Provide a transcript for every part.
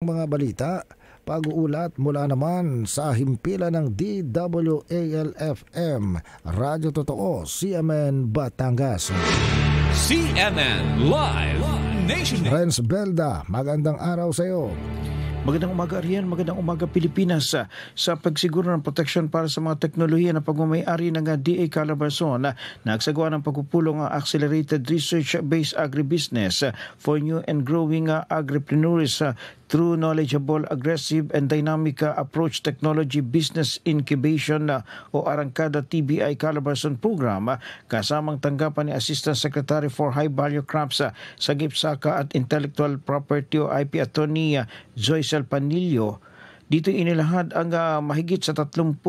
mga balita, pag-uulat mula naman sa himpilan ng DWAL-FM, Radyo Totoo, CMN Batangas. CMN Live Nation. Renz Belda, magandang araw sa iyo. Magandang umaga Arian, magandang umaga Pilipinas. Sa pagsiguro ng proteksyon para sa mga teknolohiya na pagmamayari ng DA Calabarzon, nagsagawa ng pagpupulong ang Accelerated Research-Based Agribusiness for New and Growing Agripreneurs through Knowledgeable, Aggressive and Dynamic Approach Technology Business Incubation o Arangkada TBI Calabarzon Program, kasamang tanggapan ni Assistant Secretary for High Value Crops sa GIPSACA at Intellectual Property o IP Attorney Joycel Panilio. Dito inilahad ang mahigit sa 30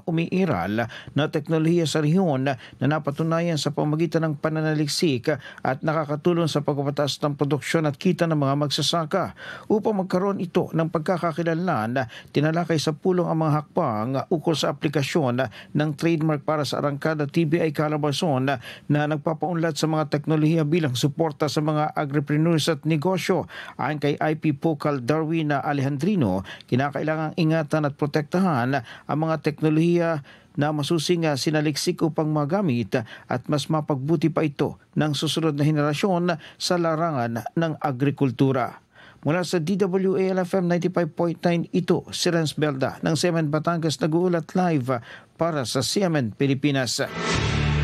umiiral na teknolohiya sa rehiyon na napatunayan sa pamamagitan ng pananaliksik at nakakatulong sa pagpapataas ng produksyon at kita ng mga magsasaka. Upang magkaroon ito ng pagkakakilanlan, tinalakay sa pulong ang mga hakbang ukol sa aplikasyon ng trademark para sa Arangkada TBI Calabarzon na nagpapaunlad sa mga teknolohiya bilang suporta sa mga agripreneurs at negosyo. Ayon kay IP Focal Darwin Alejandrino, kinakailangan ingatan at protektahan ang mga teknolohiya na masusing sinaliksik upang magamit at mas mapagbuti pa ito ng susunod na henerasyon sa larangan ng agrikultura. Mula sa DWAL-FM 95.9, ito si Renz Belda ng CMN Batangas, nag-uulat live para sa CMN Pilipinas.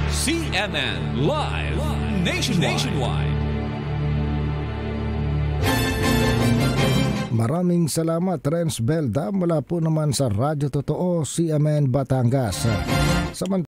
CMN Live Nationwide. Maraming salamat, Renz Belda, mula po naman sa Radyo Totoo, CMN Batangas.